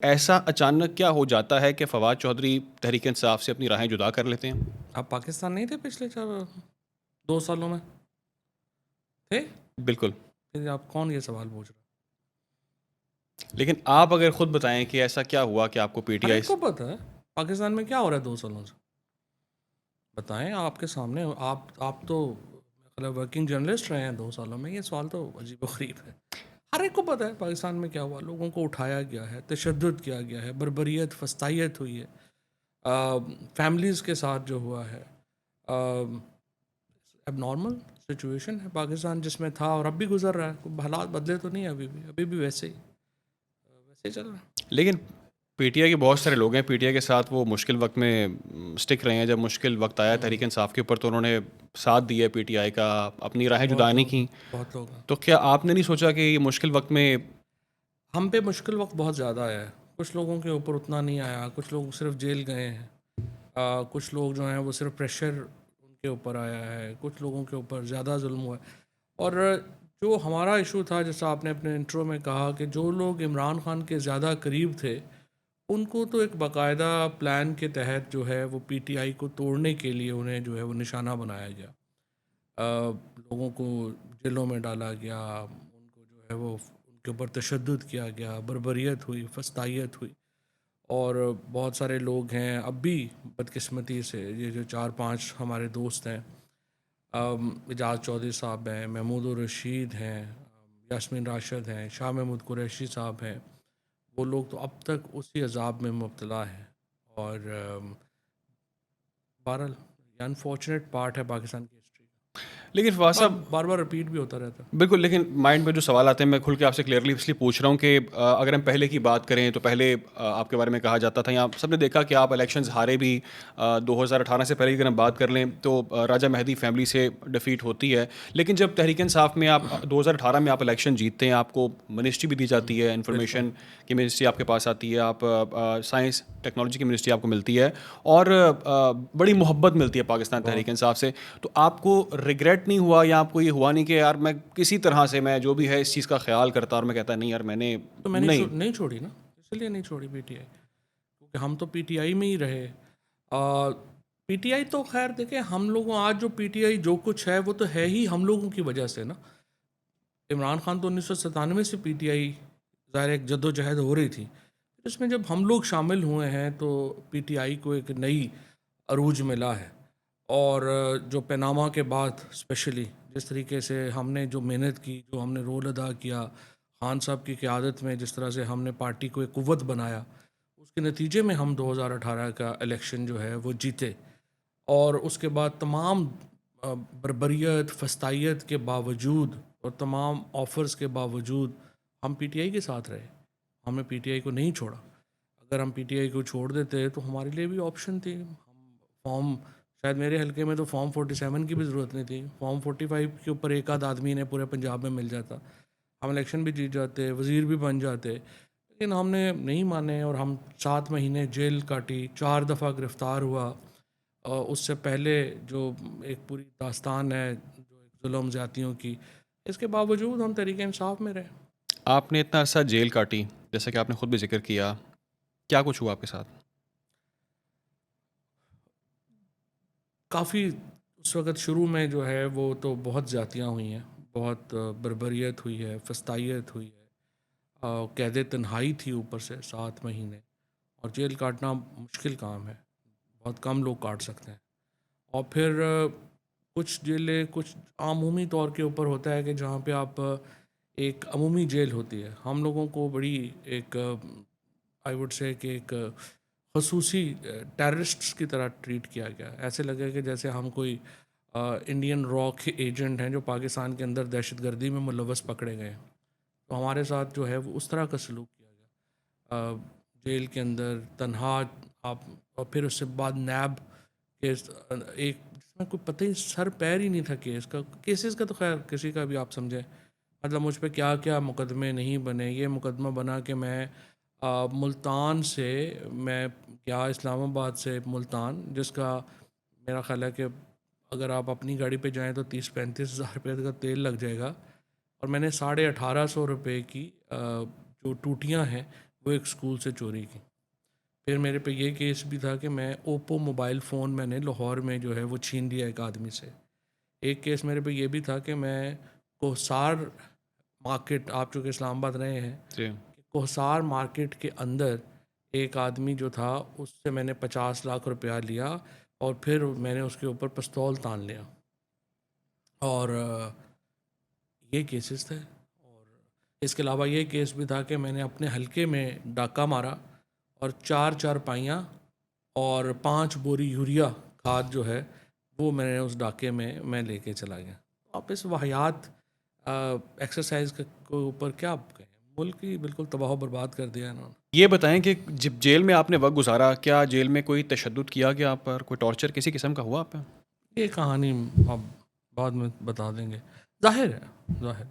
ایسا اچانک کیا ہو جاتا ہے کہ فواد چودھری تحریک انصاف سے اپنی راہیں جدا کر لیتے ہیں؟ آپ پاکستان نہیں تھے پچھلے 2 سالوں میں؟ تھے؟ بالکل. پھر آپ کون یہ سوال پوچھ رہے؟ لیکن آپ اگر خود بتائیں کہ ایسا کیا ہوا کہ آپ کو پی ٹی ہر آئی ایک کو پتہ ہے پاکستان میں کیا ہو رہا ہے 2 سالوں سے. بتائیں آپ کے سامنے. آپ تو مطلب ورکنگ جرنلسٹ رہے ہیں 2 سالوں میں. یہ سوال تو عجیب و غریب ہے. ہر ایک کو پتہ ہے پاکستان میں کیا ہوا. لوگوں کو اٹھایا گیا ہے, تشدد کیا گیا ہے, بربریت فسطائیت ہوئی ہے, فیملیز کے ساتھ جو ہوا ہے. اب نارمل سچویشن ہے پاکستان جس میں تھا اور اب بھی گزر رہا ہے. حالات بدلے تو نہیں ہیں ابھی بھی ویسے ہی چل رہا ہے. لیکن پی ٹی آئی کے بہت سارے لوگ ہیں پی ٹی آئی کے ساتھ, وہ مشکل وقت میں اسٹک رہے ہیں. جب مشکل وقت آیا تحریک انصاف کے اوپر تو انہوں نے ساتھ دیا پی ٹی آئی کا, اپنی راہیں جدا بہت نہیں لوگ کیں. بہت لوگ ہیں. تو کیا آپ نے نہیں سوچا کہ یہ مشکل وقت میں ہم پہ مشکل وقت بہت زیادہ آیا ہے. کچھ لوگوں کے اوپر اتنا نہیں آیا. کچھ لوگ صرف جیل گئے ہیں. کچھ لوگ جو ہیں وہ صرف پریشر ان کے اوپر آیا ہے. کچھ لوگوں کے اوپر زیادہ ظلم ہوا ہے. اور جو ہمارا ایشو تھا, جیسا آپ نے اپنے انٹرو میں کہا, کہ جو لوگ عمران خان کے زیادہ قریب تھے ان کو تو ایک باقاعدہ پلان کے تحت جو ہے وہ پی ٹی آئی کو توڑنے کے لیے انہیں جو ہے وہ نشانہ بنایا گیا. لوگوں کو جیلوں میں ڈالا گیا, ان کو جو ہے وہ ان کے اوپر تشدد کیا گیا, بربریت ہوئی, فسطائیت ہوئی. اور بہت سارے لوگ ہیں اب بھی بدقسمتی سے, یہ جو 4-5 ہمارے دوست ہیں, اعجاز چودھری صاحب ہیں, محمود الرشید ہیں, یاسمین راشد ہیں, شاہ محمود قریشی صاحب ہیں, وہ لوگ تو اب تک اسی عذاب میں مبتلا ہیں. اور بہرحال یہ انفارچونیٹ پارٹ ہے پاکستان کی ہسٹری لیکن فواد کا, صاحب بار بار رپیٹ بھی ہوتا رہتا ہے. بالکل, لیکن مائنڈ میں جو سوال آتے ہیں میں کھل کے آپ سے کلیئرلی اس لیے پوچھ رہا ہوں کہ اگر ہم پہلے کی بات کریں تو پہلے آپ کے بارے میں کہا جاتا تھا, یا سب نے دیکھا کہ آپ الیکشنز ہارے بھی. 2018 سے پہلے اگر ہم بات کر لیں تو راجہ مہدی فیملی سے ڈیفیٹ ہوتی ہے. لیکن جب تحریک انصاف میں آپ 2018 میں آپ الیکشن جیتتے ہیں, آپ کو منسٹری بھی دی جاتی ہے, بالکل. انفارمیشن کی منسٹری آپ کے پاس آتی ہے, آپ سائنس ٹیکنالوجی کی منسٹری آپ کو ملتی ہے, اور بڑی محبت ملتی ہے پاکستان تحریک بہت. انصاف سے. تو آپ کو ریگریٹ نہیں ہوا, یا آپ کو یہ ہوا نہیں کہ یار میں کسی طرح سے میں جو بھی ہے اس چیز کا خیال کرتا, اور میں کہتا نہیں یار میں نے تو میں نے نہیں. نہیں چھوڑی نا, اس لیے نہیں چھوڑی پی ٹی آئی, کیونکہ ہم تو پی ٹی آئی میں ہی رہے. پی ٹی آئی تو خیر دیکھیں, ہم لوگوں آج جو پی ٹی آئی جو کچھ ہے وہ تو ہے ہی ہم لوگوں کی وجہ سے نا. عمران خان تو 1997 سے پی ٹی آئی ظاہر ایک جد و جہد ہو رہی تھی. اس میں جب ہم لوگ شامل ہوئے ہیں تو پی ٹی آئی کو ایک نئی عروج ملا ہے. اور جو پیناما کے بعد اسپیشلی جس طریقے سے ہم نے جو محنت کی, جو ہم نے رول ادا کیا خان صاحب کی قیادت میں, جس طرح سے ہم نے پارٹی کو ایک قوت بنایا, اس کے نتیجے میں ہم 2018 کا الیکشن جو ہے وہ جیتے. اور اس کے بعد تمام بربریت فسطائیت کے باوجود اور تمام آفرز کے باوجود ہم پی ٹی آئی کے ساتھ رہے. ہم نے پی ٹی آئی کو نہیں چھوڑا. اگر ہم پی ٹی آئی کو چھوڑ دیتے تو ہمارے لیے بھی آپشن تھی. ہم فارم, شاید میرے حلقے میں تو فارم 47 کی بھی ضرورت نہیں تھی, فارم 45 کے اوپر ایک آدھ آدمی نے پورے پنجاب میں مل جاتا, ہم الیکشن بھی جیت جاتے, وزیر بھی بن جاتے. لیکن ہم نے نہیں مانے اور ہم 7 مہینے جیل کاٹی, 4 دفعہ گرفتار ہوا. اس سے پہلے جو ایک پوری داستان ہے جو ایک ظلم زیادتیوں کی, اس کے باوجود ہم تحریک انصاف میں رہے. آپ نے اتنا عرصہ جیل کاٹی, جیسا کہ آپ نے خود بھی ذکر کیا, کیا کچھ ہوا آپ کے ساتھ؟ کافی اس وقت شروع میں جو ہے وہ تو بہت زیادتیاں ہوئی ہیں, بہت بربریت ہوئی ہے, فسطائیت ہوئی ہے, قید تنہائی تھی اوپر سے 7 مہینے. اور جیل کاٹنا مشکل کام ہے, بہت کم لوگ کاٹ سکتے ہیں. اور پھر کچھ جیلیں کچھ عمومی طور کے اوپر ہوتا ہے کہ جہاں پہ آپ ایک عمومی جیل ہوتی ہے, ہم لوگوں کو بڑی ایک آئی وڈ سے کہ ایک خصوصی ٹیررسٹس کی طرح ٹریٹ کیا گیا. ایسے لگے کہ جیسے ہم کوئی انڈین را کے ایجنٹ ہیں جو پاکستان کے اندر دہشت گردی میں ملوث پکڑے گئے. تو ہمارے ساتھ جو ہے وہ اس طرح کا سلوک کیا گیا جیل کے اندر تنہا آپ. اور پھر اس سے بعد نیب کیس, ایک جس میں کوئی پتہ ہی سر پیر ہی نہیں تھا کیسز کا تو خیر کسی کا بھی آپ سمجھیں, مطلب مجھ پہ کیا کیا مقدمے نہیں بنے. یہ مقدمہ بنا کہ میں ملتان سے میں کیا اسلام آباد سے ملتان, جس کا میرا خیال ہے کہ اگر آپ اپنی گاڑی پہ جائیں تو 30-35 ہزار روپے کا تیل لگ جائے گا. اور میں نے 1850 روپے کی جو ٹوٹیاں ہیں وہ ایک اسکول سے چوری کی. پھر میرے پہ یہ کیس بھی تھا کہ میں اوپو موبائل فون میں نے لاہور میں جو ہے وہ چھین لیا ایک آدمی سے. ایک کیس میرے پہ یہ بھی تھا کہ میں کوہسار مارکیٹ، آپ چونکہ اسلام آباد رہے ہیں، جی کوہسار مارکیٹ کے اندر ایک آدمی جو تھا اس سے میں نے 50 لاکھ روپیہ لیا اور پھر میں نے اس کے اوپر پستول تان لیا. اور یہ کیسز تھے. اور اس کے علاوہ یہ کیس بھی تھا کہ میں نے اپنے حلقے میں ڈاکہ مارا اور 4 چارپائیاں اور 5 بوری یوریا کھاد جو ہے وہ میں نے اس ڈاکے میں لے کے چلا گیا. آپ اس واحیات ایکسرسائز کے اوپر کیا کہیں، ملک ہی بالکل تباہ و برباد کر دیا انہوں نے. یہ بتائیں کہ جب جیل میں آپ نے وقت گزارا، کیا جیل میں کوئی تشدد کیا گیا آپ پر، کوئی ٹارچر کسی قسم کا ہوا آپ پہ؟ یہ کہانی آپ بعد میں بتا دیں گے. ظاہر ہے.